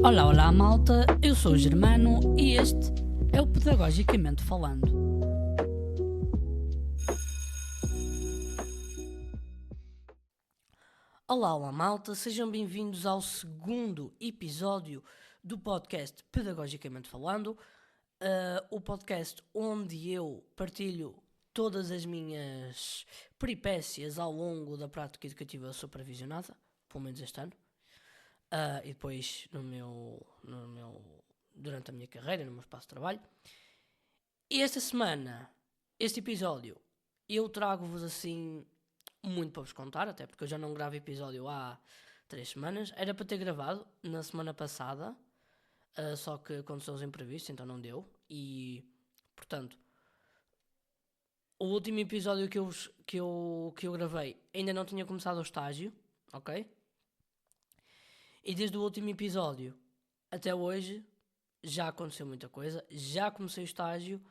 Olá malta, eu sou o Germano e este é o Pedagogicamente Falando. Olá malta, sejam bem-vindos ao segundo episódio do podcast Pedagogicamente Falando, o podcast onde eu partilho todas as minhas peripécias ao longo da prática educativa supervisionada, pelo menos este ano. E depois durante a minha carreira, no meu espaço de trabalho. E esta semana, este episódio, eu trago-vos assim muito para vos contar, até porque eu já não gravo episódio há 3 semanas. Era para ter gravado na semana passada, só que aconteceu os imprevistos, então não deu. E, portanto, o último episódio que eu gravei ainda não tinha começado o estágio, ok? E desde o último episódio até hoje já aconteceu muita coisa. Já comecei o estágio,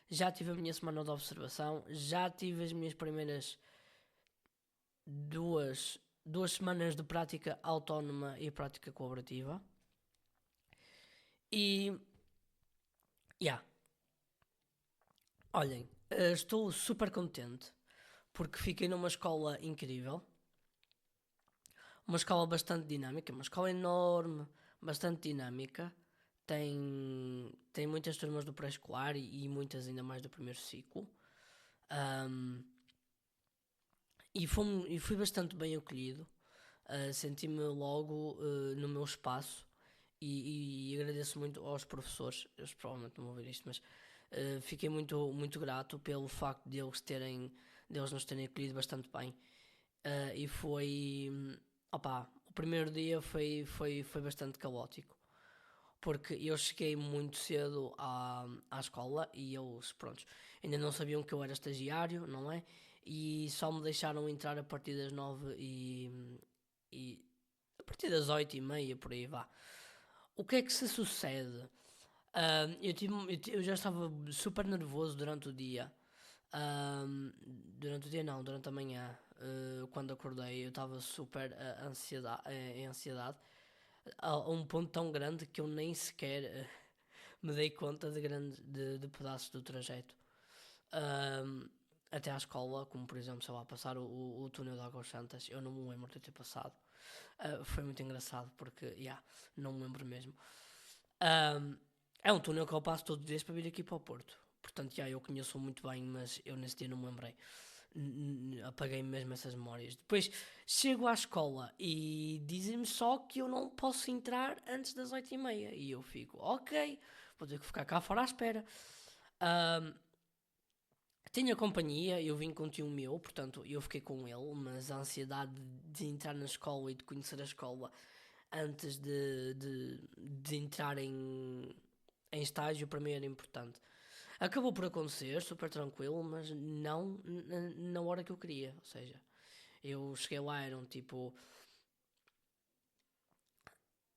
já tive a minha semana de observação, já tive as minhas primeiras duas semanas de prática autónoma e prática colaborativa. E, olhem, estou super contente porque fiquei numa escola incrível. Uma escola bastante dinâmica, uma escola enorme, bastante dinâmica. Tem muitas turmas do pré-escolar e muitas ainda mais do primeiro ciclo. E fui bastante bem acolhido. Senti-me logo no meu espaço e agradeço muito aos professores. Eles provavelmente não vão ver isto, mas fiquei muito, muito grato pelo facto de eles nos terem acolhido bastante bem. E foi... o primeiro dia foi bastante caótico, porque eu cheguei muito cedo à escola e eles, prontos, ainda não sabiam que eu era estagiário, não é? E só me deixaram entrar a partir das 9 e a partir das 8h30, por aí vá. O que é que se sucede? Eu já estava super nervoso durante o dia. Durante a manhã, quando acordei, eu estava super em ansiedade, a um ponto tão grande que eu nem sequer me dei conta de pedaços do trajeto até à escola, como por exemplo, sei lá, passar o túnel de Águas Santas. Eu não me lembro de ter passado. Foi muito engraçado porque, não me lembro mesmo. É um túnel que eu passo todos os dias para vir aqui para o Porto. Portanto, eu conheço muito bem, mas eu nesse dia não me lembrei. Apaguei mesmo essas memórias. Depois chego à escola e dizem-me só que eu não posso entrar antes das 8h30. E eu fico, ok, vou ter que ficar cá fora à espera. Tenho a companhia, eu vim com um tio meu, portanto eu fiquei com ele, mas a ansiedade de entrar na escola e de conhecer a escola antes de entrar em estágio para mim era importante. Acabou por acontecer, super tranquilo, mas não na hora que eu queria. Ou seja, eu cheguei lá, eram tipo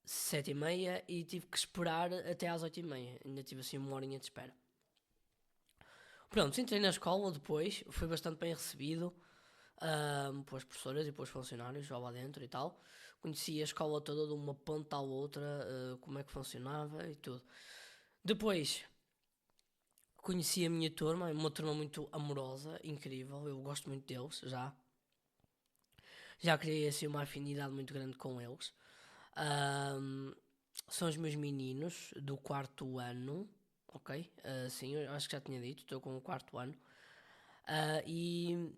7h30 e tive que esperar até às 8h30. Ainda tive assim uma horinha de espera. Pronto, entrei na escola depois, fui bastante bem recebido pelas professoras e pelos funcionários lá dentro e tal. Conheci a escola toda de uma ponta à outra, como é que funcionava e tudo. Depois conheci a minha turma, uma turma muito amorosa, incrível, eu gosto muito deles já criei assim uma afinidade muito grande com eles. São os meus meninos do 4º ano, ok? Sim, eu acho que já tinha dito, estou com o 4º ano. E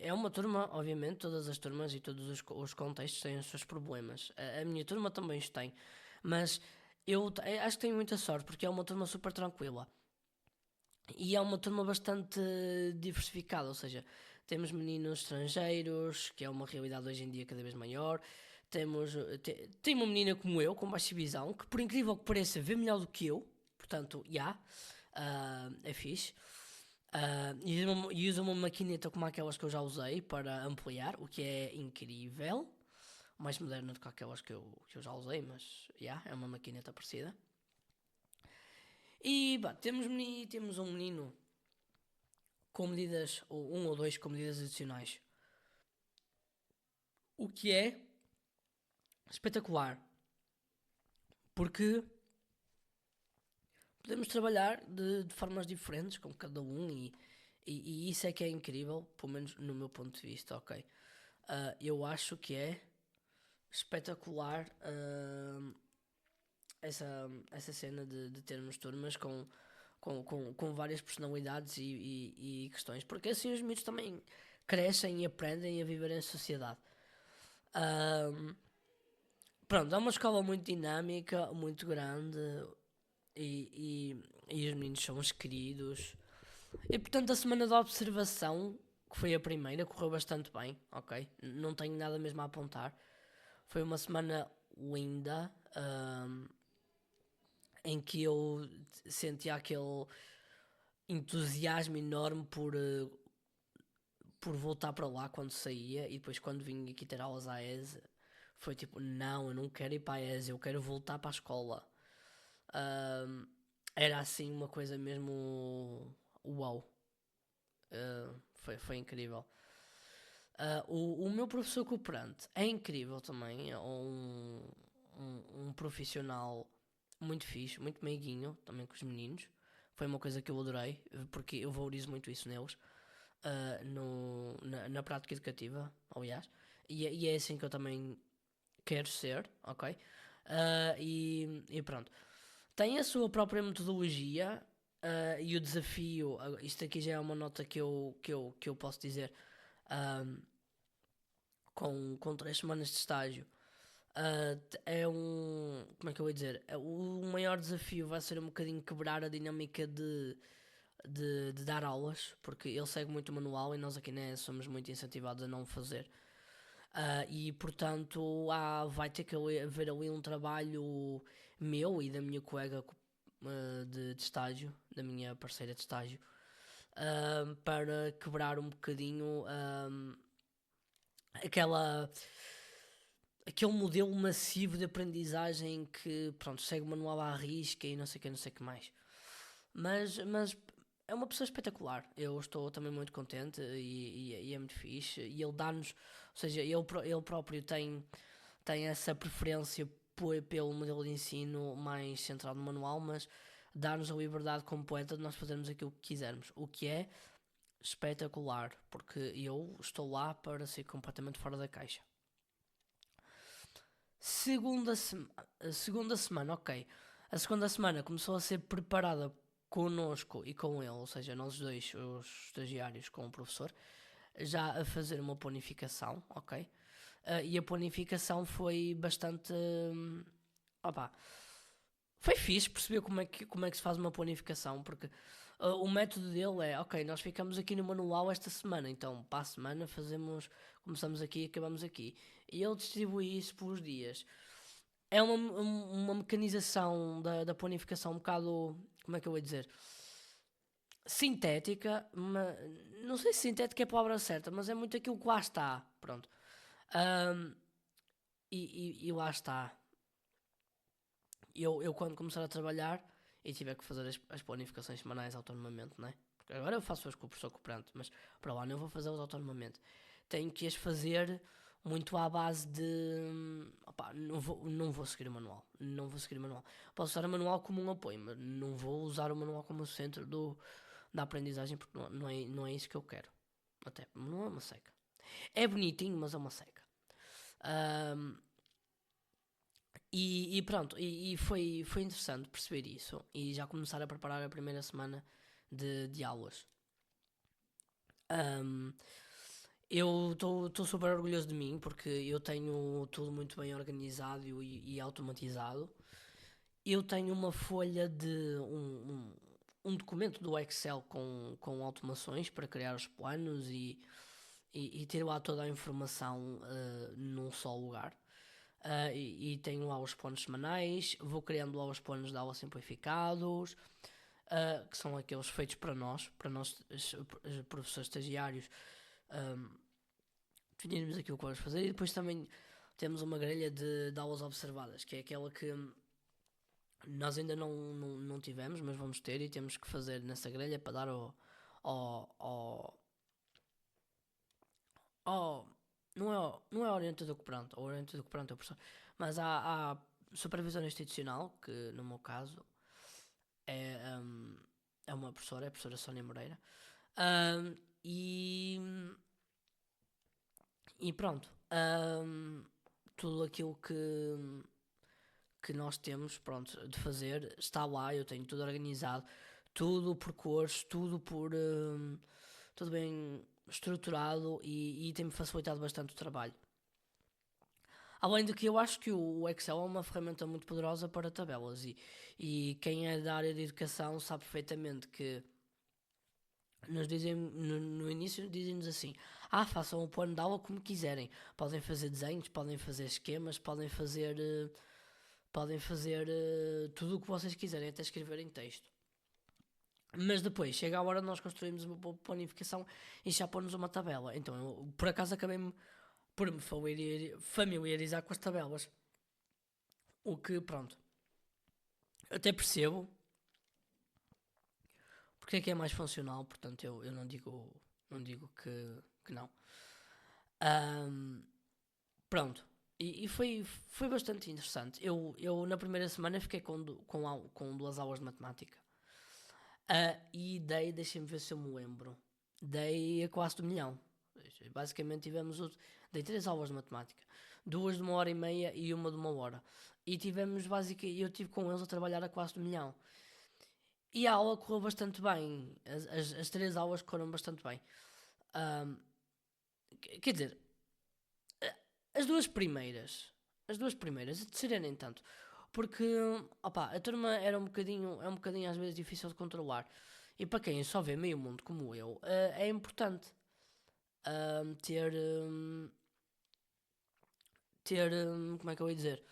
é uma turma, obviamente, todas as turmas e todos os contextos têm os seus problemas. A minha turma também os tem, mas eu acho que tenho muita sorte porque é uma turma super tranquila. E é uma turma bastante diversificada, ou seja, temos meninos estrangeiros, que é uma realidade hoje em dia cada vez maior. Tem uma menina como eu, com baixa visão, que por incrível que pareça vê melhor do que eu, portanto, é fixe. E usa uma maquineta como aquelas que eu já usei para ampliar, o que é incrível. Mais moderna do que aquelas que eu já usei, mas é uma maquineta parecida. E temos um menino com medidas, ou um ou dois com medidas adicionais, o que é espetacular, Porque podemos trabalhar de formas diferentes com cada um e isso é que é incrível, pelo menos no meu ponto de vista, ok? Eu acho que é espetacular essa cena de termos turmas com várias personalidades e questões, porque assim os miúdos também crescem e aprendem a viver em sociedade. Ahm, Pronto, é uma escola muito dinâmica, muito grande e os meninos são os queridos. E portanto a semana de observação, que foi a primeira, correu bastante bem, ok? Não tenho nada mesmo a apontar. Foi uma semana linda, em que eu sentia aquele entusiasmo enorme por voltar para lá quando saía e depois quando vim aqui ter aulas à ESE foi tipo, não, eu não quero ir para a ESE, eu quero voltar para a escola. Ahm, Era assim uma coisa mesmo uau. Foi incrível. O meu professor cooperante é incrível também, é um profissional muito fixe, muito meiguinho também com os meninos. Foi uma coisa que eu adorei, porque eu valorizo muito isso neles, na prática educativa, aliás. E é assim que eu também quero ser, ok? E pronto. Tem a sua própria metodologia e o desafio. Isto aqui já é uma nota que eu posso dizer. ahm, com 3 semanas de estágio. É um. Como é que eu vou dizer? O maior desafio vai ser um bocadinho quebrar a dinâmica de dar aulas, porque ele segue muito o manual e nós aqui né, somos muito incentivados a não fazer. E portanto vai ter que haver ali um trabalho meu e da minha colega de estágio, da minha parceira de estágio, para quebrar um bocadinho aquela aquele modelo massivo de aprendizagem que pronto, segue o manual à risca e não sei o que, não sei o que mais. Mas é uma pessoa espetacular. Eu estou também muito contente e é muito fixe. E ele dá-nos, ou seja, ele próprio tem essa preferência pelo modelo de ensino mais centrado no manual, mas dá-nos a liberdade completa de nós fazermos aquilo que quisermos, o que é espetacular, porque eu estou lá para ser completamente fora da caixa. Segunda, segunda semana, ok. A segunda semana começou a ser preparada connosco e com ele, ou seja, nós dois, os estagiários com o professor, já a fazer uma planificação, ok? E a planificação foi bastante. Opá, foi fixe perceber como é que se faz uma planificação, porque o método dele é, ok, nós ficamos aqui no manual esta semana, então para a semana começamos aqui e acabamos aqui. E ele distribui isso pelos dias. É uma mecanização da planificação um bocado, como é que eu vou dizer? Sintética, mas, não sei se sintética é a palavra certa, mas é muito aquilo que lá está, pronto. Ahm, e lá está. Eu quando começar a trabalhar e tiver que fazer as planificações semanais autonomamente, não é? Porque agora eu faço-as com o professor cooperante, mas para lá não vou fazê-las autonomamente. Tenho que as fazer muito à base de. Opá, não vou seguir o manual. Não vou seguir o manual. Posso usar o manual como um apoio, mas não vou usar o manual como centro da aprendizagem porque não é isso que eu quero. Até não é uma seca. É bonitinho, mas é uma seca. Ahm, e pronto, foi interessante perceber isso e já começar a preparar a primeira semana de aulas. Ahm, eu estou super orgulhoso de mim porque eu tenho tudo muito bem organizado e automatizado. Eu tenho uma folha um documento do Excel com automações para criar os planos e ter lá toda a informação num só lugar. E tenho lá os planos semanais, vou criando lá os planos de aula simplificados, que são aqueles feitos para nós professores estagiários, definirmos aquilo que vamos fazer. E depois também temos uma grelha de aulas observadas, que é aquela que nós ainda não tivemos, mas vamos ter e temos que fazer nessa grelha para dar ao, ao, ao não é orientador cooperante, o orientador cooperante é o professor, mas supervisora institucional, que no meu caso é, é uma professora, é a professora Sónia Moreira. Um, e, e pronto. Tudo aquilo que nós temos, pronto, de fazer está lá. Eu tenho tudo organizado, tudo por cores, tudo bem estruturado e tem-me facilitado bastante o trabalho. Além de que eu acho que o Excel é uma ferramenta muito poderosa para tabelas e quem é da área de educação sabe perfeitamente que nos dizem, no início dizem-nos assim: façam o plano de aula como quiserem. Podem fazer desenhos, podem fazer esquemas, podem fazer tudo o que vocês quiserem, até escrever em texto. Mas depois chega a hora de nós construirmos uma boa planificação e já pôr-nos uma tabela. Então eu, por acaso, acabei por me familiarizar com as tabelas. O que, pronto, até percebo porque é que é mais funcional, portanto eu não digo que não. Ahm, pronto, e foi bastante interessante. Eu na primeira semana fiquei com 2 aulas de matemática. E deixem-me ver se eu me lembro, dei a quase do milhão. Basicamente dei 3 aulas de matemática, 2 de 1 hora e meia e uma de 1 hora. E eu tive com eles a trabalhar a quase do milhão. E a aula correu bastante bem. As 3 aulas correram bastante bem. Ahm, quer dizer, as duas primeiras. As duas primeiras, a terceira nem tanto. Porque, opa, a turma é um bocadinho às vezes difícil de controlar. E para quem só vê meio mundo como eu, é importante ter. Como é que eu ia dizer?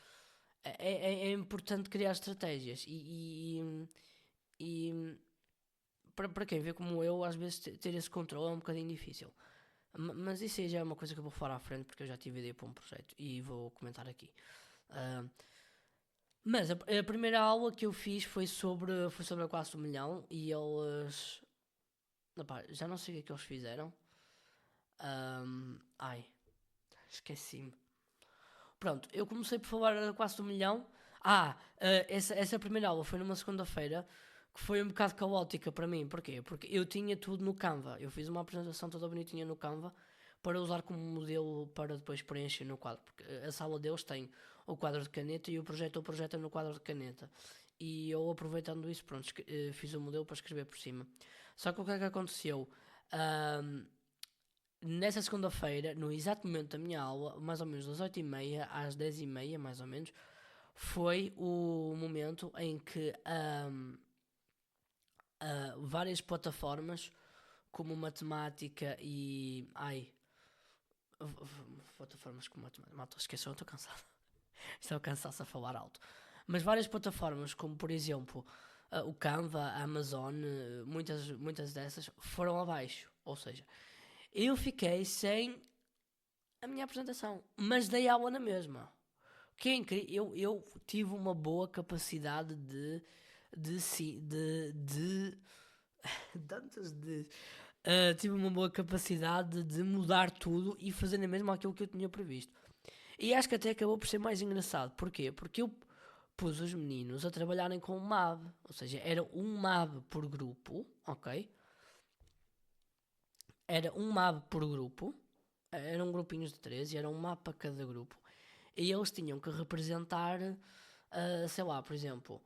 É importante criar estratégias. E para quem vê como eu, às vezes ter esse controle é um bocadinho difícil. Mas isso aí já é uma coisa que eu vou falar à frente porque eu já tive ideia para um projeto e vou comentar aqui. Uh, mas a primeira aula que eu fiz foi sobre a classe do milhão e eles. Opá, já não sei o que é que eles fizeram. Ai, esqueci-me. Pronto, eu comecei por falar da classe do milhão. Essa primeira aula foi numa segunda-feira que foi um bocado caótica para mim. Porquê? Porque eu tinha tudo no Canva. Eu fiz uma apresentação toda bonitinha no Canva para usar como modelo para depois preencher no quadro. Porque a sala deles tem o quadro de caneta e o projeto é no quadro de caneta. E eu, aproveitando isso, pronto, fiz o modelo para escrever por cima. Só que o que é que aconteceu? Ahm, Nessa segunda-feira, no exato momento da minha aula, mais ou menos das 8h30 às 10h30, mais ou menos, foi o momento em que várias plataformas, como matemática e. Plataformas como matemática. Esqueçam, eu estou cansado. Estou cansado a falar alto. Mas várias plataformas, como por exemplo o Canva, a Amazon, muitas dessas foram abaixo. Ou seja, eu fiquei sem a minha apresentação, mas dei aula na mesma. Que é incrível, eu tive uma boa capacidade de tantas de tive uma boa capacidade de mudar tudo e fazer na mesma aquilo que eu tinha previsto. E acho que até acabou por ser mais engraçado. Porquê? Porque eu pus os meninos a trabalharem com um MAB, ou seja, era um MAB por grupo, ok? Era um MAB por grupo, eram grupinhos de 13 e era um MAB para cada grupo. E eles tinham que representar, sei lá, por exemplo,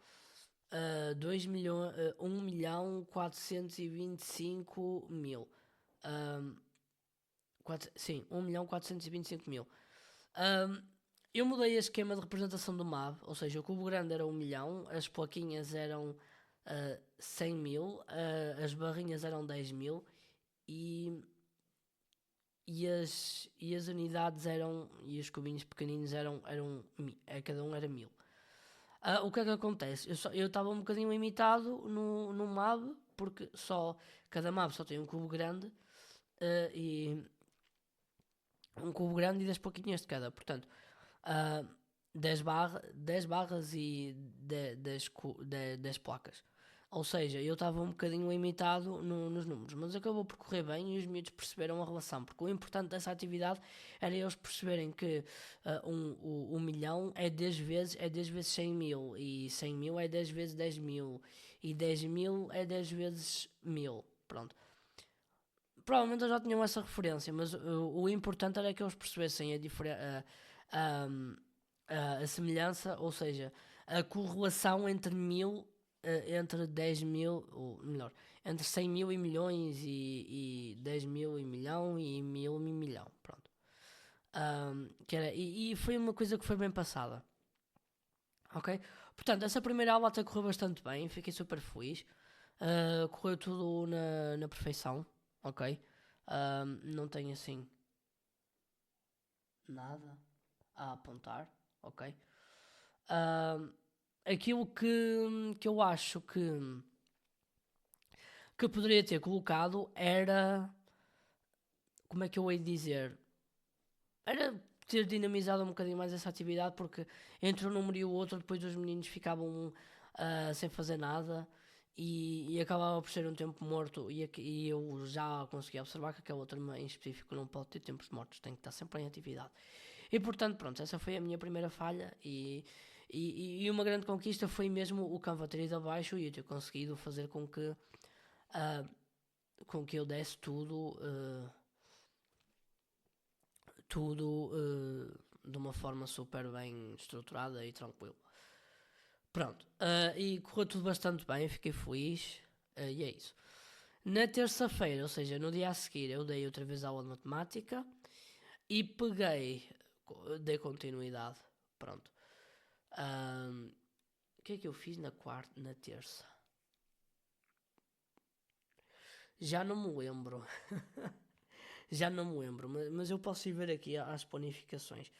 2 milhões, 1 milhão 425 mil. Sim, 1 milhão 425 mil. Eu mudei o esquema de representação do MAB, ou seja, o cubo grande era 1 milhão, as plaquinhas eram 100 mil, as barrinhas eram 10 mil e, as unidades e os cubinhos pequeninos cada um era 1000. O que é que acontece? Eu estava um bocadinho limitado no MAB, porque cada MAB só tem um cubo grande e um cubo grande e 10 plaquinhas de cada. Portanto, 10 barras e 10 placas. Ou seja, eu estava um bocadinho limitado nos números, mas acabou por correr bem e os miúdos perceberam a relação, porque o importante dessa atividade era eles perceberem que um milhão é 10 vezes 100 mil, e 100 mil é 10 vezes 10 mil, e 10 mil é 10 vezes 1000. Pronto. Provavelmente eles já tinham essa referência, mas o importante era que eles percebessem a semelhança, ou seja, a correlação entre entre 10 mil, ou melhor, entre 100 mil e milhões, e 10 mil e milhão, e 1000 e milhão. Pronto. E foi uma coisa que foi bem passada. Ok? Portanto, essa primeira aula até correu bastante bem, fiquei super feliz. Correu tudo na perfeição. Ok? Não tenho assim nada a apontar. Ok? Aquilo que eu acho que poderia ter colocado era. Como é que eu hei de dizer? Era ter dinamizado um bocadinho mais essa atividade, porque entre um número e o outro, depois os meninos ficavam sem fazer nada, e acabava por ser um tempo morto. E eu já consegui observar que aquela turma em específico não pode ter tempos mortos, tem que estar sempre em atividade. E portanto, pronto, essa foi a minha primeira falha. E uma grande conquista foi mesmo o Canva ter ido abaixo e eu ter conseguido fazer com que eu desse tudo de uma forma super bem estruturada e tranquila. Pronto, e correu tudo bastante bem, fiquei feliz, e é isso. Na terça-feira, ou seja, no dia a seguir, eu dei outra vez aula de matemática e dei continuidade. Pronto. O que é que eu fiz na terça? Já não me lembro. Já não me lembro, mas eu posso ir ver aqui às planificações.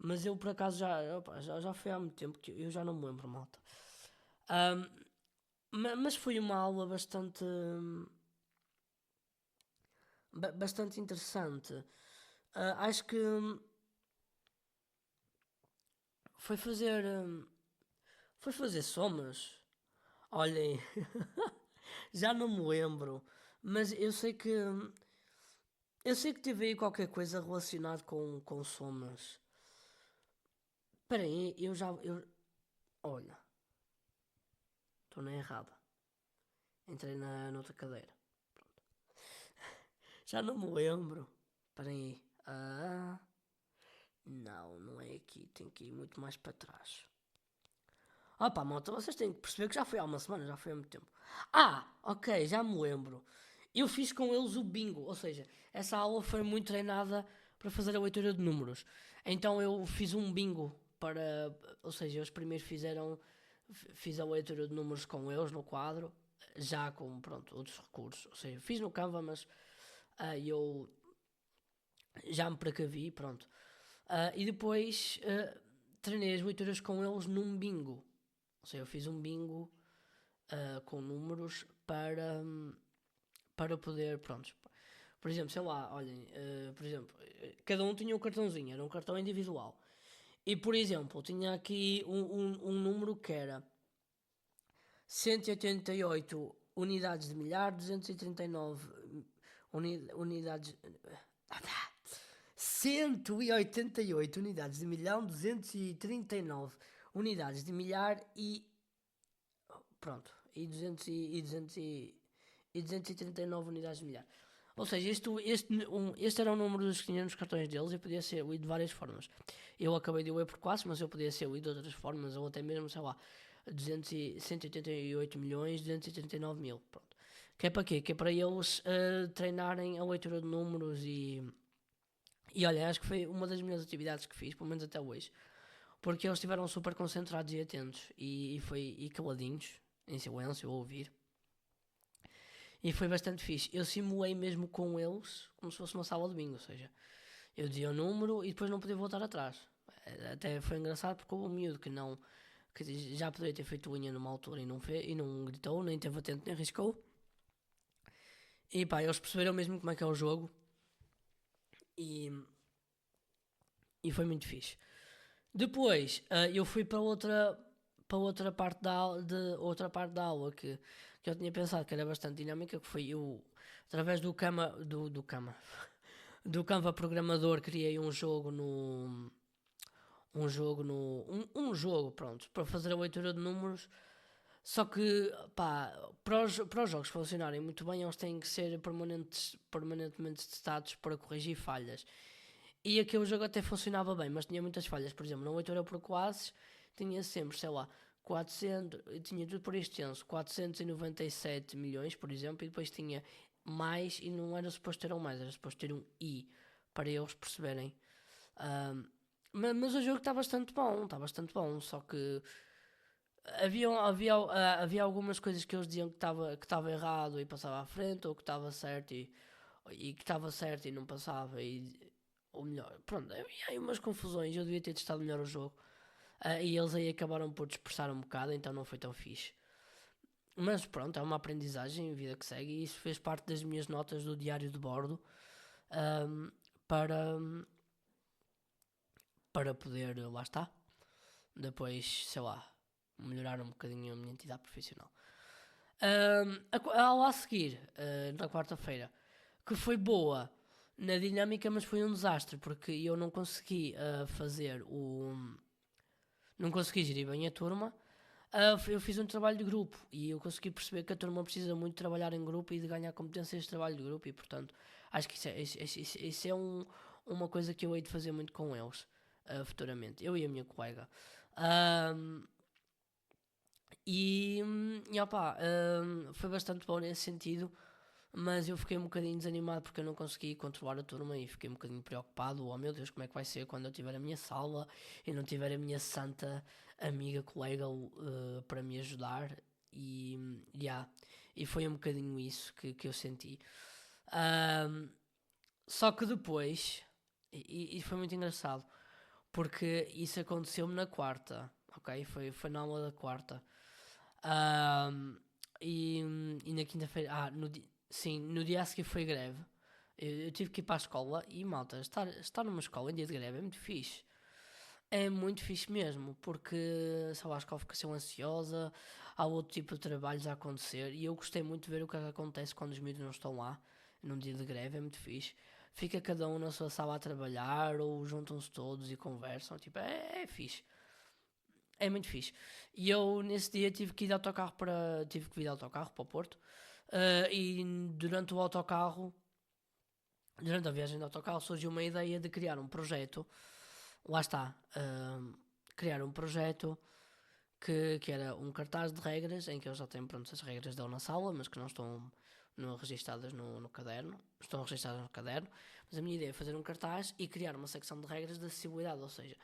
Mas eu por acaso já foi há muito tempo que eu já não me lembro, malta. Mas foi uma aula bastante interessante. Acho que foi fazer. Foi fazer somas. Olhem, já não me lembro. Mas eu sei que. Eu sei que teve aí qualquer coisa relacionado com somas. Espera aí, olha, estou na errada. Entrei noutra cadeira. Pronto. Já não me lembro. Espera aí. Não é aqui. Tem que ir muito mais para trás. Opa, malta, vocês têm que perceber que já foi há uma semana, já foi há muito tempo. Ok, já me lembro. Eu fiz com eles o bingo, ou seja, essa aula foi muito treinada para fazer a leitura de números. Então eu fiz um bingo para. Ou seja, eles primeiro fiz a leitura de números com eles no quadro, já com, pronto, outros recursos. Ou seja, fiz no Canva, mas eu já me precavi, pronto. E depois treinei as leituras com eles num bingo. Ou seja, eu fiz um bingo com números para poder, pronto. Por exemplo, sei lá, olhem, por exemplo, cada um tinha um cartãozinho, era um cartão individual. E, por exemplo, tinha aqui um número que era 188 unidades de milhar, 239 unidades... 188 unidades de milhão, 239 unidades de milhar e... Pronto, e 239 unidades de milhar. Ou seja, este era o número dos que tinham nos cartões deles e podia ser lido de várias formas. Eu acabei de ler por classes, mas eu podia ser lido de outras formas, ou até mesmo, sei lá, 188 milhões, 239 mil. Pronto. Que é para quê? Que é para eles treinarem a leitura de números e olha, acho que foi uma das melhores atividades que fiz, pelo menos até hoje. Porque eles estiveram super concentrados e atentos e caladinhos, em silêncio, a ouvir. E foi bastante fixe. Eu simulei mesmo com eles como se fosse uma sala de bingo, ou seja, eu dizia o número e depois não podia voltar atrás. Até foi engraçado porque houve um miúdo que já poderia ter feito unha numa altura e não gritou, nem teve atento, nem riscou. E pá, eles perceberam mesmo como é que é o jogo e foi muito fixe. Depois eu fui para para outra parte da aula que eu tinha pensado que era bastante dinâmica, que foi eu, através do Canva Programador, criei um jogo, pronto, para fazer a leitura de números. Só que, pá, para os jogos funcionarem muito bem, eles têm que ser permanentemente testados para corrigir falhas. E aquele jogo até funcionava bem, mas tinha muitas falhas. Por exemplo, na leitura por classes, tinha sempre, sei lá, 400, tinha tudo por extenso, 497 milhões, por exemplo, e depois tinha mais, e não era suposto ter um mais, era suposto ter um i, para eles perceberem. Ahm, mas o jogo está bastante bom, só que havia algumas coisas que eles diziam que estava errado e passava à frente, ou que estava certo e que estava certo e não passava, ou melhor, pronto, havia aí umas confusões, eu devia ter testado melhor o jogo. E eles aí acabaram por dispersar um bocado, então não foi tão fixe. Mas pronto, é uma aprendizagem, vida que segue, e isso fez parte das minhas notas do diário de bordo, ahm, para, para poder, lá está, depois, sei lá, melhorar um bocadinho a minha entidade profissional. A aula a seguir, na quarta-feira, que foi boa na dinâmica, mas foi um desastre, porque eu não consegui fazer o. Não consegui gerir bem a turma. Eu fiz um trabalho de grupo e eu consegui perceber que a turma precisa muito de trabalhar em grupo e de ganhar competências de trabalho de grupo, e portanto acho que isso é uma coisa que eu hei de fazer muito com eles, futuramente, eu e a minha colega. Ahm, foi bastante bom nesse sentido, mas eu fiquei um bocadinho desanimado porque eu não consegui controlar a turma e fiquei um bocadinho preocupado. Oh meu Deus, como é que vai ser quando eu tiver a minha sala e não tiver a minha santa amiga, colega para me ajudar? Yeah, e foi um bocadinho isso que eu senti. Ahm, Só que depois, e foi muito engraçado, porque isso aconteceu-me na quarta, ok? Foi na aula da quarta. Ahm, e na quinta-feira, sim, no dia a seguir foi greve. Eu tive que ir para a escola e, malta, estar numa escola em dia de greve é muito fixe. É muito fixe mesmo, porque, sei lá, a escola fica assim ansiosa, há outro tipo de trabalhos a acontecer e eu gostei muito de ver o que é que acontece quando os miúdos não estão lá, num dia de greve, é muito fixe. Fica cada um na sua sala a trabalhar ou juntam-se todos e conversam, tipo, é fixe. É muito fixe. E eu nesse dia tive que vir de autocarro para o Porto. E durante a viagem de autocarro, surgiu uma ideia de criar um projeto. Lá está. Criar um projeto que era um cartaz de regras, em que eles já têm pronto, as regras dele na sala, mas que não estão registadas no caderno. Estão registadas no caderno. Mas a minha ideia é fazer um cartaz e criar uma secção de regras de acessibilidade. Ou seja,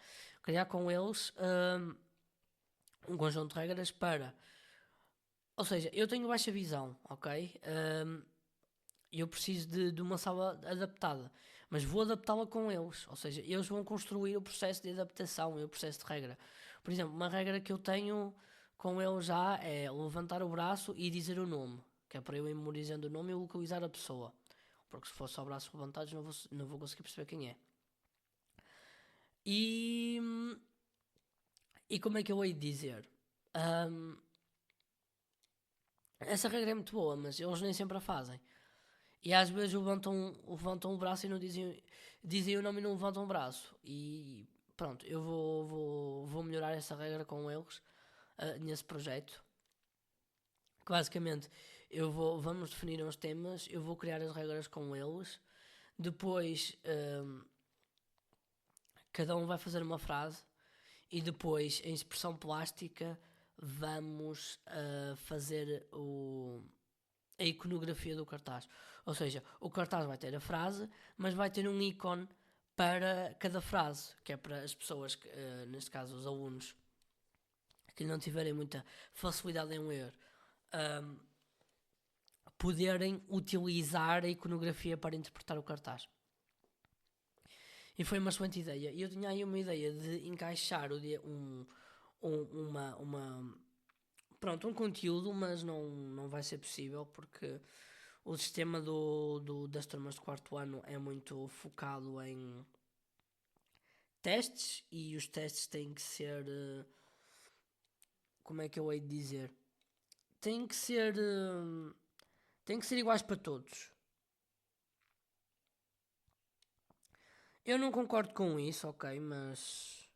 criar com eles um conjunto de regras para. Ou seja, eu tenho baixa visão, ok? Eu preciso de uma sala adaptada, mas vou adaptá-la com eles. Ou seja, eles vão construir o processo de adaptação e o processo de regra. Por exemplo, uma regra que eu tenho com eles já é levantar o braço e dizer o nome, que é para eu ir memorizando o nome e localizar a pessoa. Porque se for só braços levantados não vou conseguir perceber quem é. E, e como é que eu hei de dizer? Ahm, Essa regra é muito boa, mas eles nem sempre a fazem. E às vezes levantam o braço e não dizem o nome e não levantam o braço. E pronto, eu vou melhorar essa regra com eles nesse projeto. Que basicamente vamos definir uns temas, eu vou criar as regras com eles. Depois cada um vai fazer uma frase e depois em expressão plástica vamos fazer a iconografia do cartaz. Ou seja, o cartaz vai ter a frase, mas vai ter um ícone para cada frase, que é para as pessoas, neste caso os alunos, que não tiverem muita facilidade em ler, um, poderem utilizar a iconografia para interpretar o cartaz. E foi uma excelente ideia. E eu tinha aí uma ideia de encaixar um conteúdo, mas não vai ser possível porque o sistema das turmas de quarto ano é muito focado em testes e os testes têm que ser como é que eu hei de dizer? Tem que ser, tem que ser iguais para todos. Eu não concordo com isso, ok, mas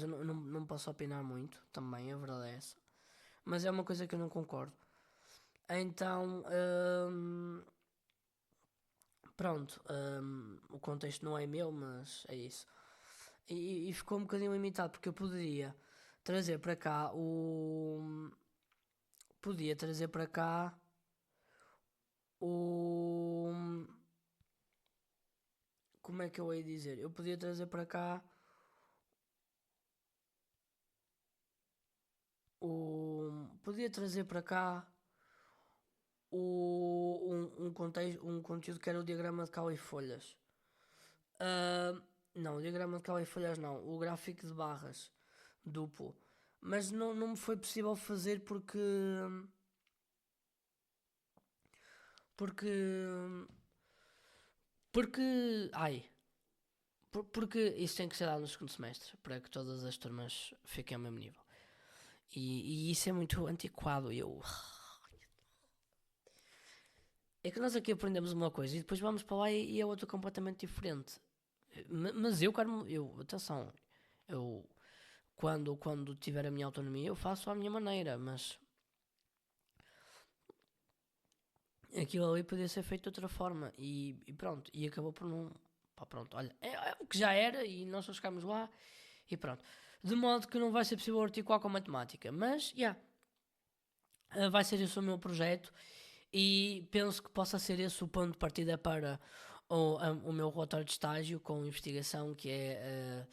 eu não posso opinar muito, também, a verdade é essa. Mas é uma coisa que eu não concordo. Então, pronto, o contexto não é meu, mas é isso. E ficou um bocadinho limitado, porque eu poderia trazer para cá o. Podia trazer para cá o. Como é que eu ia dizer? Eu podia trazer para cá o. Podia trazer para cá um conteúdo que era o diagrama de cal e folhas. Ah, não, o diagrama de cal e folhas não. O gráfico de barras duplo. Mas não me foi possível fazer porque. Porque. Ai. Porque isso tem que ser dado no segundo semestre para que todas as turmas fiquem ao mesmo nível. E isso é muito antiquado. É que nós aqui aprendemos uma coisa e depois vamos para lá e é outra completamente diferente. Mas eu quero. Atenção. Eu. Quando tiver a minha autonomia, eu faço à minha maneira. Mas aquilo ali podia ser feito de outra forma. E pronto. E acabou por não. Pá, pronto. Olha. É o que já era e nós só chegámos lá. E pronto. De modo que não vai ser possível articular com matemática. Mas, já. Yeah, vai ser esse o meu projeto. E penso que possa ser esse o ponto de partida para o meu relatório de estágio com investigação, que é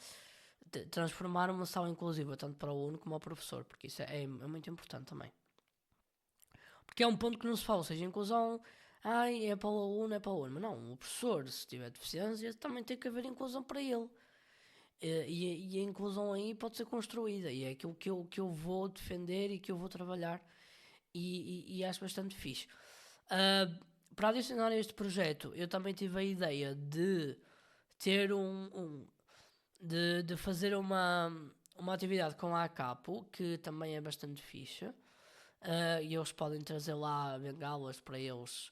transformar uma sala inclusiva, tanto para o aluno como para o professor, porque isso é muito importante também. Porque é um ponto que não se fala, ou seja, inclusão, ai, é para o aluno, é para o aluno. Mas não, o professor, se tiver deficiência, também tem que haver inclusão para ele. E a inclusão aí pode ser construída, e é aquilo que eu vou defender e que eu vou trabalhar, e acho bastante fixe. Para adicionar a este projeto, eu também tive a ideia de ter de fazer uma atividade com a ACAPO, que também é bastante fixe. E eles podem trazer lá bengalas para eles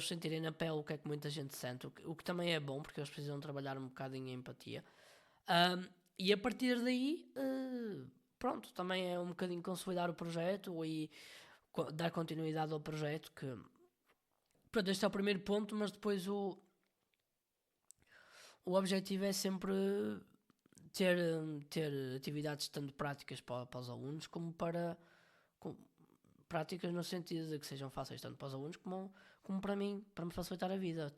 sentirem na pele o que é que muita gente sente, o que também é bom, porque eles precisam trabalhar um bocadinho em empatia. E a partir daí, pronto, também é um bocadinho consolidar o projeto e dar continuidade ao projeto, que pronto, este é o primeiro ponto, mas depois o objetivo é sempre ter, ter atividades tanto práticas para os alunos como para com, práticas no sentido de que sejam fáceis tanto para os alunos como para mim, para me facilitar a vida.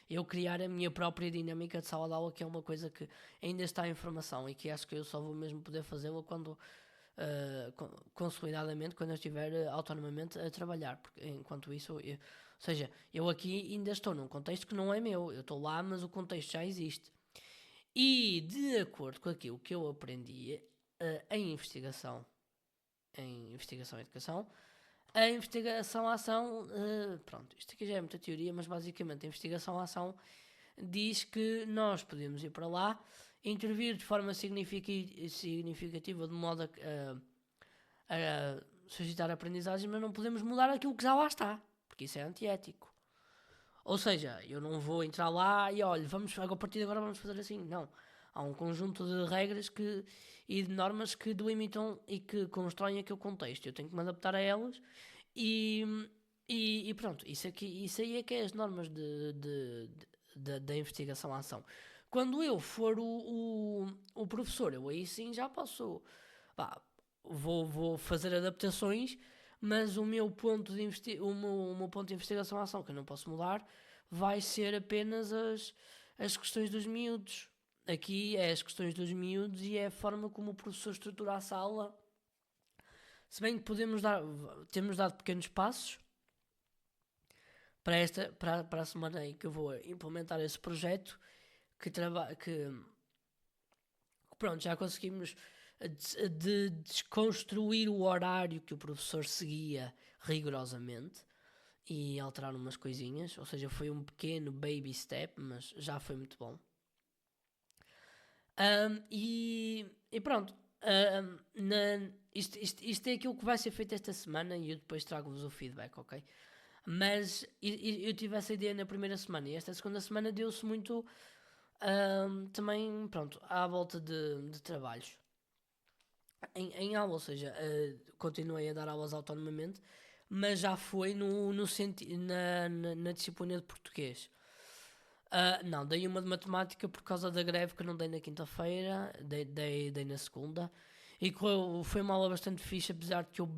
Eu criar a minha própria dinâmica de sala de aula, que é uma coisa que ainda está em formação e que acho que eu só vou mesmo poder fazê-la quando consolidadamente, quando eu estiver autonomamente a trabalhar, porque enquanto isso, ou seja, eu aqui ainda estou num contexto que não é meu, eu estou lá, mas o contexto já existe. E de acordo com aquilo que eu aprendi em investigação e educação, a investigação à ação, pronto, isto aqui já é muita teoria, mas basicamente a investigação à ação diz que nós podemos ir para lá, intervir de forma significativa, de modo a suscitar aprendizagem, mas não podemos mudar aquilo que já lá está, porque isso é antiético. Ou seja, eu não vou entrar lá e olha, a partir de agora vamos fazer assim. Não. Há um conjunto de regras e de normas que delimitam e que constroem aquele contexto. Eu tenho que me adaptar a elas e, e pronto. Isso aí é que é as normas da investigação à ação. Quando eu for o professor, eu aí sim já posso. Pá, vou fazer adaptações, mas o meu ponto de investigação à ação, que eu não posso mudar, vai ser apenas as questões dos miúdos. Aqui é as questões dos miúdos e é a forma como o professor estrutura a sala. Se bem que temos dado pequenos passos para a semana em que eu vou implementar esse projeto, que pronto, já conseguimos de desconstruir o horário que o professor seguia rigorosamente e alterar umas coisinhas, ou seja, foi um pequeno baby step, mas já foi muito bom. E pronto, Isto é aquilo que vai ser feito esta semana e eu depois trago-vos o feedback, ok? Mas eu tive essa ideia na primeira semana e esta segunda semana deu-se muito também, pronto, à volta de trabalhos em aula, ou seja, continuei a dar aulas autonomamente, mas já foi na disciplina de português. Não, dei uma de matemática por causa da greve que não dei na quinta-feira, dei na segunda. E foi uma aula bastante fixe, apesar de que eu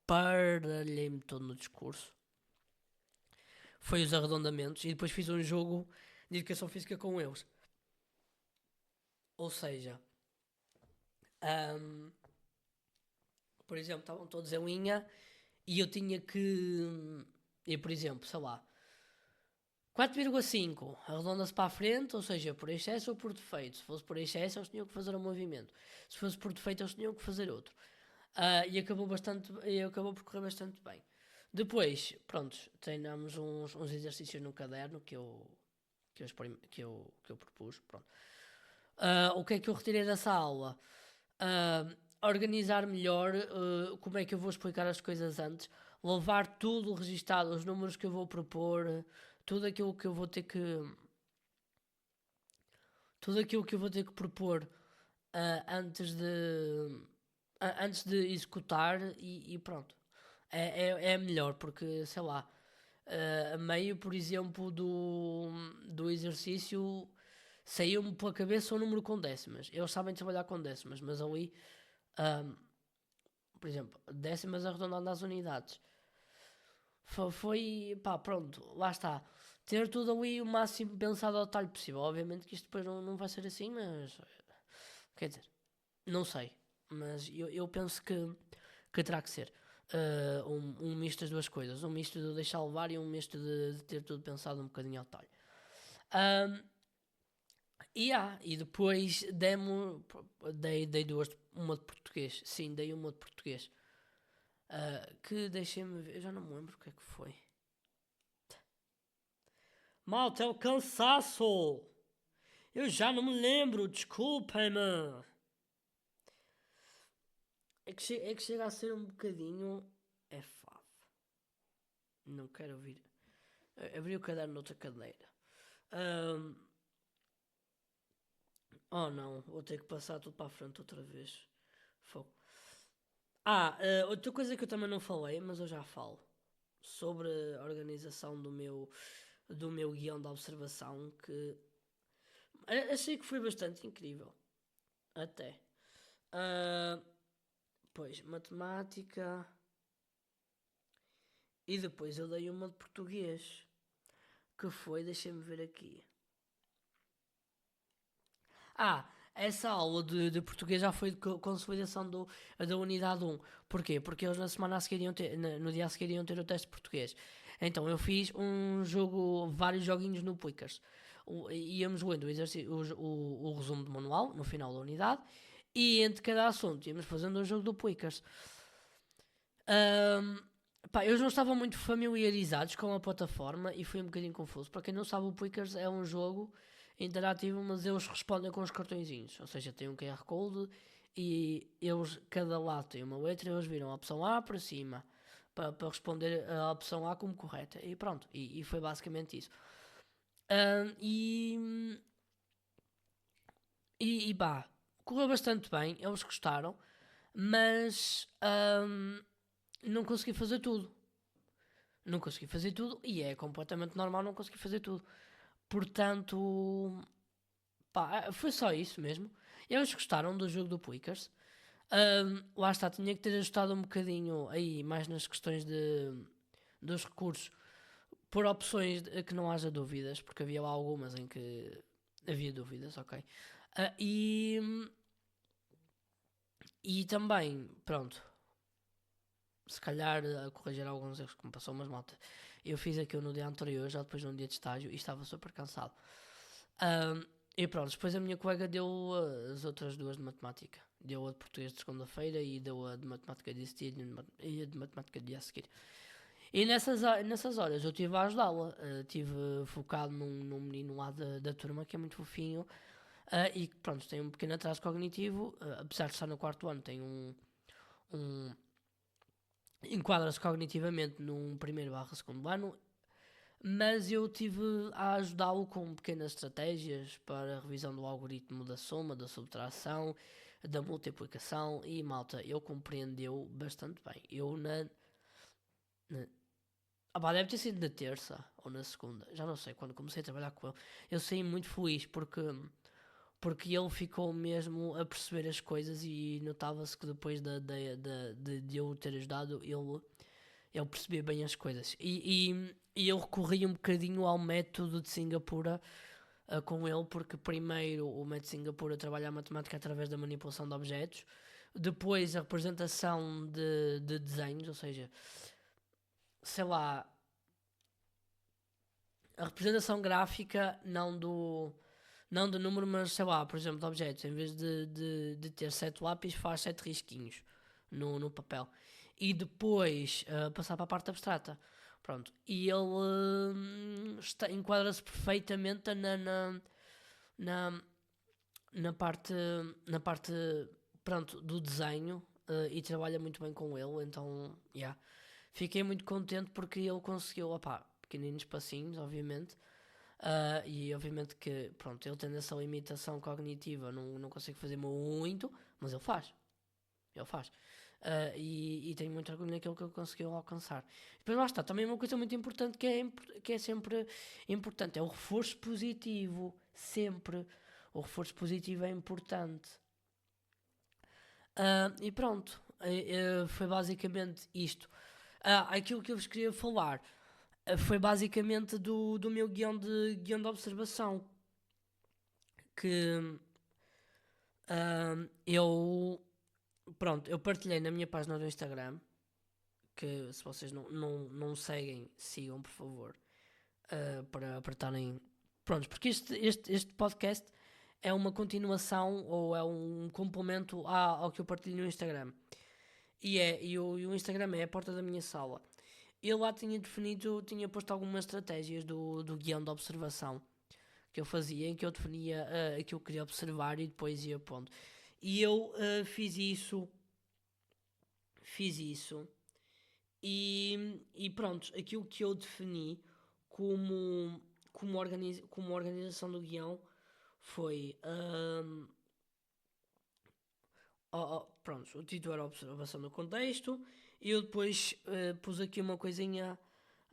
baralhei-me todo no discurso. Foi os arredondamentos e depois fiz um jogo de educação física com eles. Ou seja, por exemplo, estavam todos em linha e eu tinha que. Por exemplo, sei lá, 4,5 arredonda-se para a frente, ou seja, por excesso ou por defeito. Se fosse por excesso, eles tinham que fazer um movimento. Se fosse por defeito, eles tinham que fazer outro. E acabou por correr bastante bem. Depois, pronto, treinámos uns exercícios no caderno que eu propus. Pronto. O que é que eu retirei dessa aula? Organizar melhor como é que eu vou explicar as coisas antes, levar tudo registado, os números que eu vou propor, tudo aquilo que eu vou ter que propor antes de executar e pronto. É melhor porque, sei lá, a meio, por exemplo, do exercício saiu-me pela cabeça um número com décimas. Eles sabem trabalhar com décimas, mas ali, por exemplo, décimas arredondando às unidades. Foi, pá, pronto, lá está. Ter tudo ali o máximo pensado ao detalhe possível. Obviamente que isto depois não vai ser assim, mas quer dizer, não sei. Mas eu penso que terá que ser um misto das duas coisas. Um misto de deixar levar e um misto de ter tudo pensado um bocadinho ao detalhe. E depois dei duas, uma de português. Sim, dei uma de português. Que deixei-me ver, eu já não me lembro o que é que foi. Malta, é o cansaço! Eu já não me lembro, desculpem-me! É que chega a ser um bocadinho. É fado. Não quero ouvir. Abri o caderno noutra cadeira. Oh não, vou ter que passar tudo para a frente outra vez. Fogo. Outra coisa que eu também não falei, mas eu já falo. Sobre a organização do meu guião de observação, que achei que foi bastante incrível. Até. Pois, matemática. E depois eu dei uma de português. Que foi, deixem-me ver aqui. Essa aula de português já foi de consolidação da unidade 1. Porquê? Porque eles na semana a seguir no dia a seguir iam ter o teste de português. Então eu fiz vários joguinhos no Plickers. Íamos lendo o resumo do manual no final da unidade e entre cada assunto íamos fazendo um jogo do Plickers. Eles não estavam muito familiarizados com a plataforma e foi um bocadinho confuso. Para quem não sabe, o Plickers é um jogo interativo, mas eles respondem com os cartõezinhos. Ou seja, tem um QR Code e cada lado tem uma letra e eles viram a opção A para cima para responder a opção A como correta. E pronto, e foi basicamente isso. Correu bastante bem, eles gostaram, mas não consegui fazer tudo. Não consegui fazer tudo e é completamente normal não conseguir fazer tudo. Portanto, foi só isso mesmo. Eles gostaram do jogo do Plickers. Lá está, tinha que ter ajustado um bocadinho aí mais nas questões dos recursos por opções de que não haja dúvidas, porque havia lá algumas em que havia dúvidas, ok? E também, pronto, se calhar a corrigir alguns erros que me passou, mas malta, eu fiz aquilo no dia anterior, já depois de um dia de estágio, e estava super cansado. E pronto, depois a minha colega deu as outras duas de matemática. Deu a de português de segunda-feira e deu a de matemática de dia e a de matemática de dia a seguir. E nessas horas eu estive a ajudá-la. Estive focado num menino lá da turma que é muito fofinho. E pronto, tem um pequeno atraso cognitivo, apesar de estar no quarto ano, tem um enquadra-se cognitivamente num primeiro/segundo ano, mas eu tive a ajudá-lo com pequenas estratégias para a revisão do algoritmo da soma, da subtração, da multiplicação, e malta, ele compreendeu bastante bem. Eu deve ter sido na terça ou na segunda, já não sei, quando comecei a trabalhar com ele, eu saí muito feliz porque ele ficou mesmo a perceber as coisas e notava-se que depois de eu ter ajudado, ele percebia bem as coisas. E eu recorri um bocadinho ao método de Singapura com ele, porque primeiro o método de Singapura trabalha a matemática através da manipulação de objetos, depois a representação de desenhos, ou seja, sei lá, a representação gráfica não do número, mas sei lá, por exemplo, de objetos. Em vez de ter 7 lápis, faz 7 risquinhos no papel. E depois passar para a parte abstrata. Pronto. E ele enquadra-se perfeitamente na parte, na parte pronto, do desenho e trabalha muito bem com ele. Então, yeah. Fiquei muito contente porque ele conseguiu, opá, pequeninos passinhos, obviamente. E obviamente que, pronto, ele tendo essa limitação cognitiva, não consigo fazer muito, mas ele faz. Ele faz. E tenho muito orgulho naquilo que ele conseguiu alcançar. Depois lá está, também uma coisa muito importante que é sempre importante, é o reforço positivo. Sempre. O reforço positivo é importante. E pronto, foi basicamente isto. Aquilo que eu vos queria falar foi basicamente do meu guião de observação. Que eu, pronto, eu partilhei na minha página do Instagram. Que se vocês não seguem, sigam por favor. Para estarem prontos, porque este podcast é uma continuação ou é um complemento ao que eu partilho no Instagram. E o Instagram é a porta da minha sala. Eu lá tinha posto algumas estratégias do guião de observação que eu fazia, em que eu definia aquilo que eu queria observar e depois ia pondo. E eu fiz isso e pronto, aquilo que eu defini como organização do guião foi pronto, o título era observação do contexto e eu depois pus aqui uma coisinha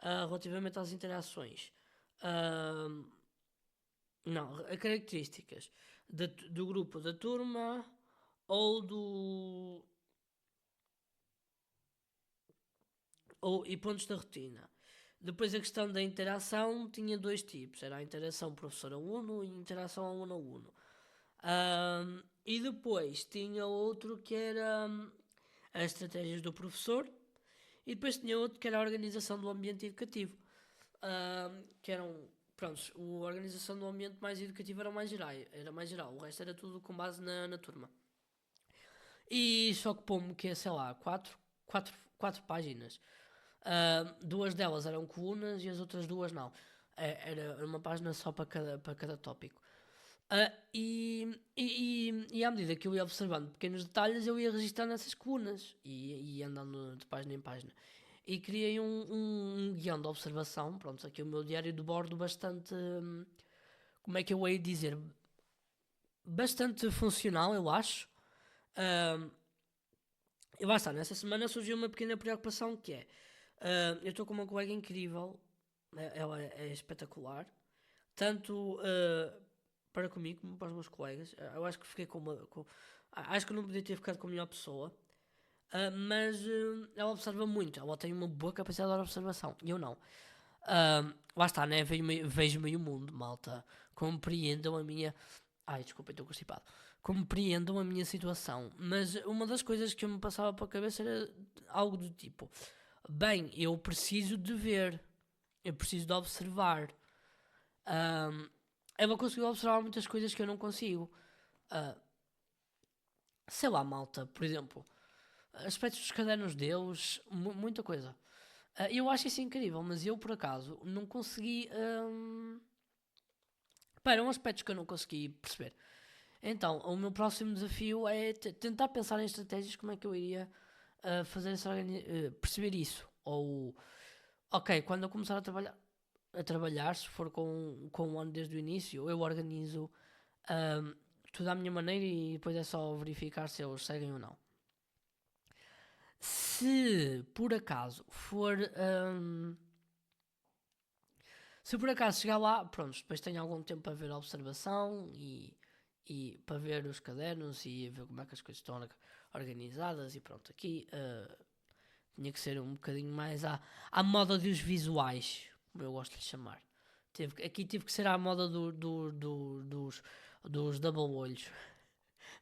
relativamente às interações. Não, características do grupo da turma ou e pontos da rotina. Depois a questão da interação tinha dois tipos, era a interação professor-aluno e a interação aluno-aluno. E depois tinha outro que era as estratégias do professor e depois tinha outro que era a organização do ambiente educativo. Que eram, pronto, a organização do ambiente mais educativo era mais geral, o resto era tudo com base na turma. E só que pô-me que é, sei lá, quatro páginas. Duas delas eram colunas e as outras duas não. Era uma página só para cada tópico. E à medida que eu ia observando pequenos detalhes, eu ia registando essas colunas e andando de página em página. E criei um guião de observação. Pronto, aqui o meu diário de bordo bastante. Como é que eu hei de dizer? Bastante funcional, eu acho. E lá está, nessa semana surgiu uma pequena preocupação que é. Eu estou com uma colega incrível. Ela é espetacular. Tanto para comigo como para os meus colegas. Eu acho que fiquei acho que não podia ter ficado com a melhor pessoa. Mas ela observa muito. Ela tem uma boa capacidade de observação. E eu não. Lá está, né? Vejo meio mundo, malta. Compreendam a minha. Ai, desculpa, estou constipado. Compreendam a minha situação. Mas uma das coisas que eu me passava para a cabeça era algo do tipo: bem, eu preciso de ver. Eu preciso de observar. Ela conseguiu observar muitas coisas que eu não consigo. Sei lá, malta, por exemplo, aspectos dos cadernos deles, muita coisa. Eu acho isso incrível, mas eu por acaso não consegui. Eram aspectos que eu não consegui perceber. Então, o meu próximo desafio é tentar pensar em estratégias como é que eu iria fazer perceber isso. Ou, ok, quando eu começar a trabalhar, se for com um ano desde o início, eu organizo tudo à minha maneira e depois é só verificar se eles seguem ou não. Se por acaso for. Se por acaso chegar lá, pronto, depois tenho algum tempo para ver a observação e para ver os cadernos e ver como é que as coisas estão organizadas e pronto, aqui tinha que ser um bocadinho mais à moda dos visuais, como eu gosto de lhe chamar. Aqui tive que ser à moda dos double olhos,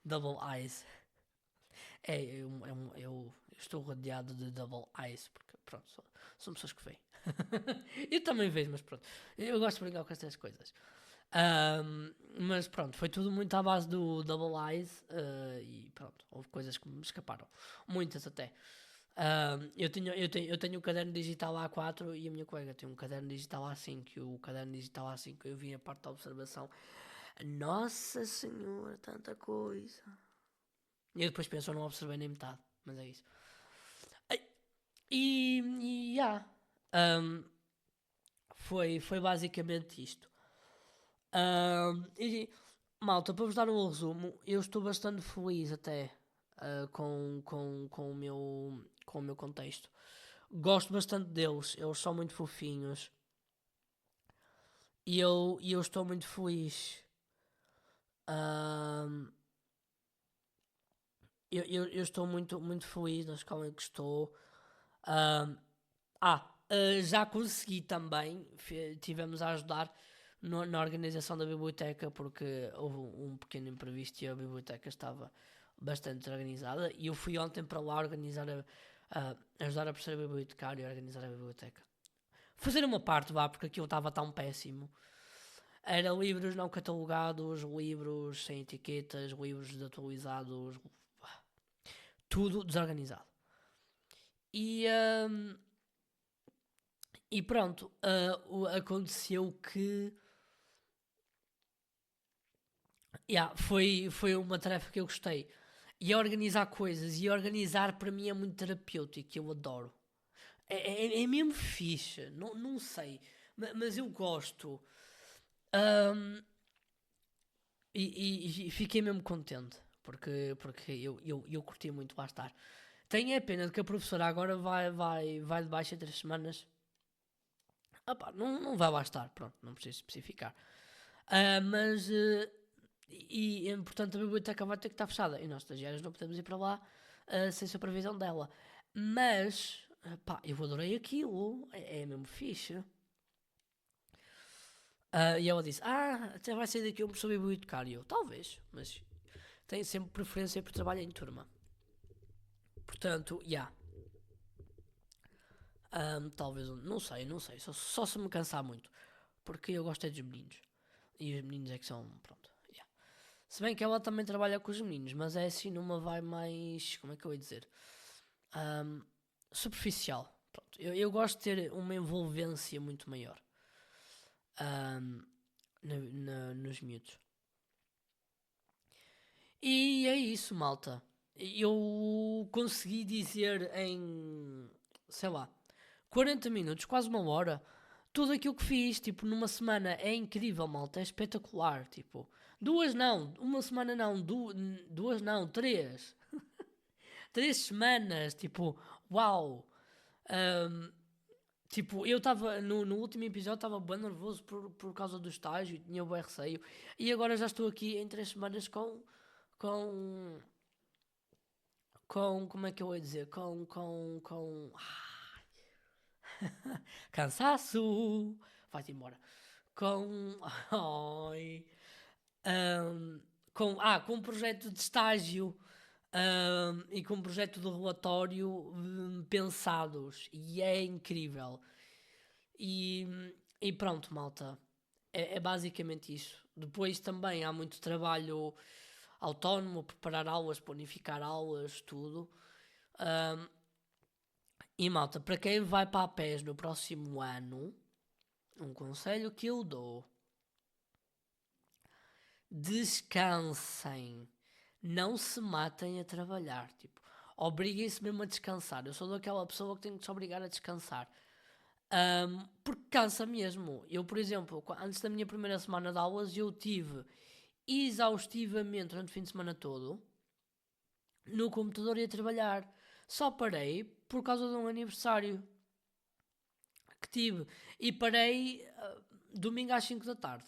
double eyes. Eu estou rodeado de double eyes, porque pronto, são pessoas que veem. Eu também vejo, mas pronto. Eu gosto de brincar com estas coisas. Mas pronto, foi tudo muito à base do Double Eyes e pronto, houve coisas que me escaparam. Muitas até. Eu tenho um caderno digital A4 e a minha colega tem um caderno digital A5. E o caderno digital A5 eu vi a parte da observação. Nossa Senhora, tanta coisa. E eu depois penso, eu não observei nem metade, mas é isso. E yeah, foi basicamente isto. E malta, para vos dar um resumo, eu estou bastante feliz até com o meu contexto. Gosto bastante deles, eles são muito fofinhos e eu estou muito feliz. Ahm, eu estou muito, muito feliz na escola em que estou. Ahm, já consegui também, tivemos a ajudar na organização da biblioteca porque houve um pequeno imprevisto e a biblioteca estava bastante desorganizada e eu fui ontem para lá ajudar a professora bibliotecária a organizar a biblioteca. Fazer uma parte, vá, porque aquilo estava tão péssimo. Era livros não catalogados, livros sem etiquetas, livros desatualizados, tudo desorganizado. E, e pronto, aconteceu que foi uma tarefa que eu gostei. E organizar coisas, e organizar para mim é muito terapêutico, eu adoro. É mesmo fixe, não sei, mas eu gosto. Ahm, e fiquei mesmo contente, porque eu curti muito lá estar. Tenho a pena de que a professora agora vai de baixo em 3 semanas. Não vai lá estar, pronto, não preciso especificar. Mas, portanto, a biblioteca vai ter que estar fechada e nós, estagiários, não podemos ir para lá sem supervisão dela. Mas, eu adorei aquilo, é mesmo fixe. E ela disse: até vai sair daqui um professor bibliotecário. Talvez, mas tenho sempre preferência por trabalho em turma. Portanto, talvez, não sei, só se me cansar muito. Porque eu gosto é dos meninos. E os meninos é que são, pronto, yeah. Se bem que ela também trabalha com os meninos, mas é assim numa vai mais, como é que eu ia dizer? Ahm, Superficial. Pronto, eu gosto de ter uma envolvência muito maior ahm, nos miúdos. E é isso, malta. Eu consegui dizer em, sei lá, 40 minutos, quase uma hora, tudo aquilo que fiz, tipo, numa semana. É incrível, malta, é espetacular, tipo. Duas não, uma semana não, duas não, três. 3 semanas, tipo, uau. Ahm, tipo, eu estava, no último episódio, estava bem nervoso por causa do estágio, tinha bem receio. E agora já estou aqui em 3 semanas com, como é que eu ia dizer? Cansaço! Vai-te embora. Com, ai, ahm, com um projeto de estágio e com um projeto de relatório pensados. E é incrível. E, e pronto, malta. É basicamente isso. Depois também há muito trabalho autónomo, preparar aulas, planificar aulas, tudo. Ahm, e malta, para quem vai para a PES no próximo ano, um conselho que eu dou: descansem. Não se matem a trabalhar. Tipo, obriguem-se mesmo a descansar. Eu sou daquela pessoa que tem que se obrigar a descansar. Porque cansa mesmo. Eu, por exemplo, antes da minha primeira semana de aulas, eu tive exaustivamente durante o fim de semana todo no computador e a trabalhar. Só parei por causa de um aniversário que tive. E parei domingo às 5 da tarde.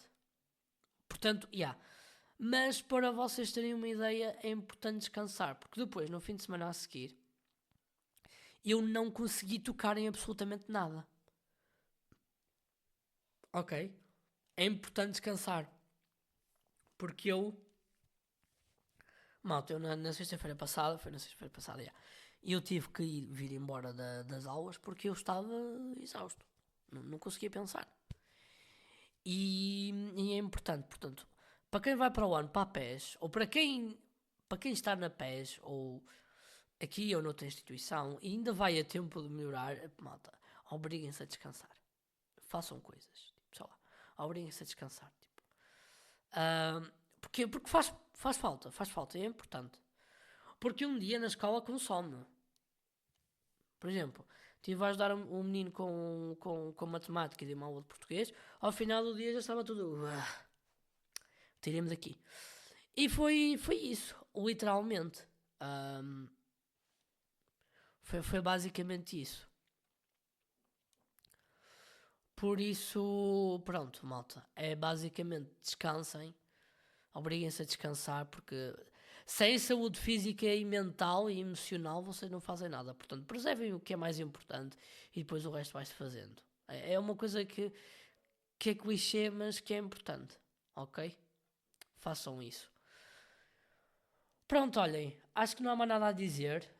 Portanto, Mas para vocês terem uma ideia, é importante descansar. Porque depois, no fim de semana a seguir, eu não consegui tocar em absolutamente nada. Ok? É importante descansar. Porque malta, eu na sexta-feira passada, eu tive que vir embora das aulas porque eu estava exausto. Não conseguia pensar. E é importante, portanto, para quem vai para o ano, para a PES, ou para quem está na PES, ou aqui ou noutra instituição, e ainda vai a tempo de melhorar, malta, obriguem-se a descansar. Façam coisas, tipo, sei lá, obriguem-se a descansar. Tipo. Porquê? Porque faz falta, é importante. Porque um dia na escola consome. Por exemplo, estive a ajudar um menino com matemática e de uma aula de português, ao final do dia já estava tudo. Tiremos aqui. E foi isso, literalmente. Foi basicamente isso. Por isso, pronto, malta. É basicamente descansem. Obriguem-se a descansar porque sem saúde física e mental e emocional vocês não fazem nada. Portanto, preservem o que é mais importante e depois o resto vai-se fazendo. É uma coisa que é clichê, mas que é importante. Ok? Façam isso. Pronto, olhem. Acho que não há mais nada a dizer.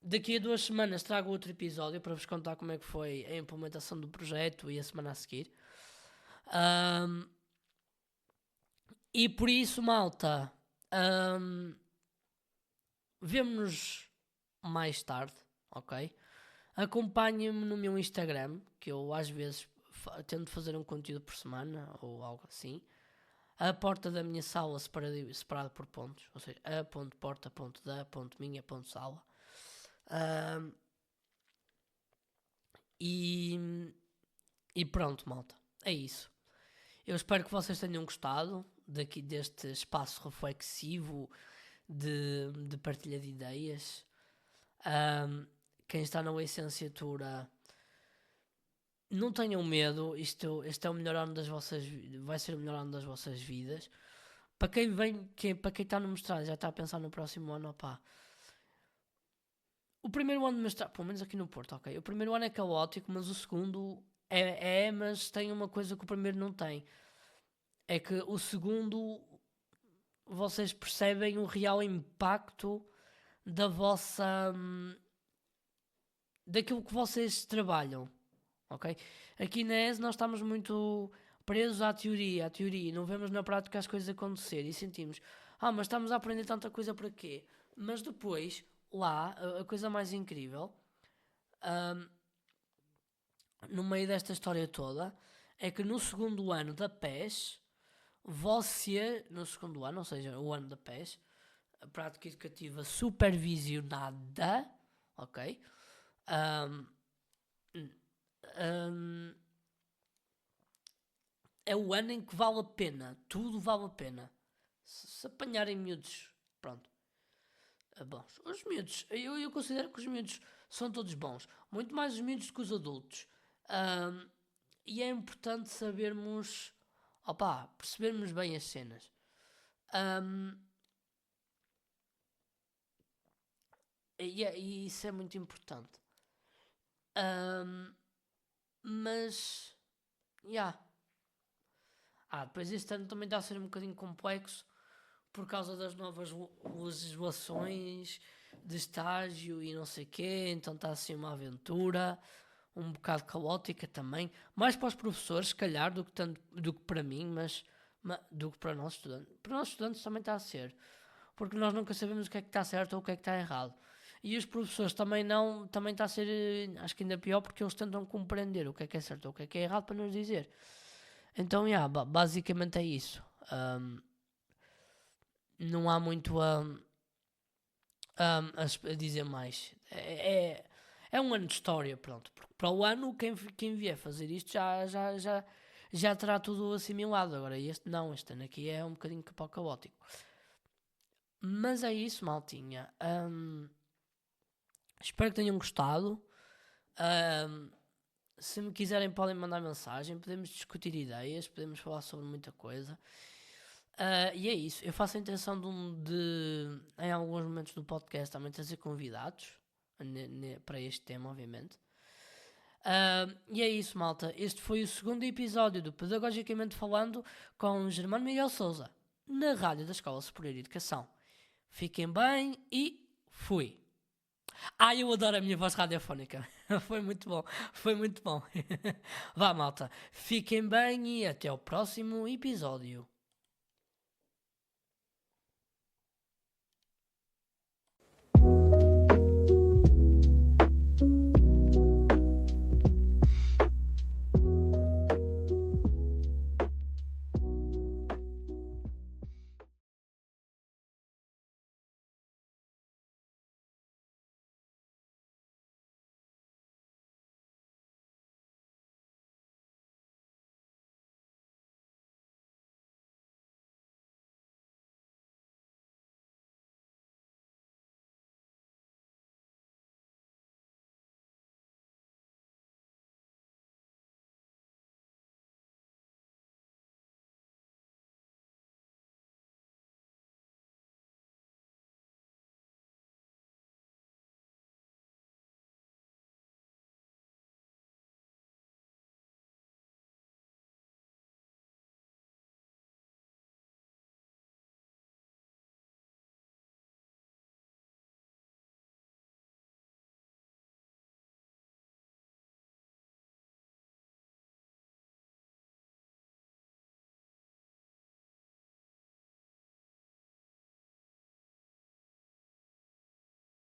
Daqui a 2 semanas trago outro episódio para vos contar como é que foi a implementação do projeto e a semana a seguir. E por isso, malta, vemo-nos mais tarde, ok? Acompanhem-me no meu Instagram, que eu às vezes tento fazer um conteúdo por semana ou algo assim. A porta da minha sala separado por pontos, ou seja, a.porta.da.minha.sala. E pronto, malta. É isso. Eu espero que vocês tenham gostado deste espaço reflexivo de partilha de ideias. Quem está na licenciatura, não tenham medo. Este é o melhor ano das vossas, vai ser o melhor ano das vossas vidas. Para quem está no mestrado, já está a pensar no próximo ano, opá. O primeiro ano de mestrado, pelo menos aqui no Porto, ok? O primeiro ano é caótico, mas o segundo mas tem uma coisa que o primeiro não tem. É que o segundo, vocês percebem o real impacto da vossa. Daquilo que vocês trabalham, ok? Aqui na ES nós estamos muito presos à teoria, e não vemos na prática as coisas acontecer e sentimos, mas estamos a aprender tanta coisa para quê? Mas depois, lá, a coisa mais incrível, no meio desta história toda, é que no segundo ano da PES, no segundo ano, ou seja, o ano da PES, a prática educativa supervisionada, ok? É o ano em que vale a pena, tudo vale a pena. Se apanharem miúdos, pronto, bons. Os miúdos, eu considero que os miúdos são todos bons, muito mais os miúdos do que os adultos. E é importante sabermos, percebermos bem as cenas. E isso é muito importante. Mas, depois este ano também está a ser um bocadinho complexo por causa das novas legislações de estágio e não sei o quê, então está assim uma aventura um bocado caótica também, mais para os professores se calhar do que para mim, mas do que para nós estudantes. Para nós estudantes também está a ser, porque nós nunca sabemos o que é que está certo ou o que é que está errado. E os professores também não, também está a ser, acho que ainda pior, porque eles tentam compreender o que é certo ou o que é errado para nos dizer. Então, basicamente é isso. Não há muito a dizer mais. É um ano de história, pronto. Porque para o ano, quem vier fazer isto já terá tudo assimilado. Agora, este não, este ano aqui é um bocadinho caótico. Mas é isso, maltinha. Espero que tenham gostado. Se me quiserem, podem mandar mensagem. Podemos discutir ideias, podemos falar sobre muita coisa. E é isso. Eu faço a intenção em alguns momentos do podcast, também trazer convidados para este tema, obviamente. E é isso, malta. Este foi o segundo episódio do Pedagogicamente Falando com Germano Miguel Souza, na rádio da Escola Superior de Educação. Fiquem bem e fui. Eu adoro a minha voz radiofónica. Foi muito bom. Foi muito bom. Vá, malta. Fiquem bem e até o próximo episódio.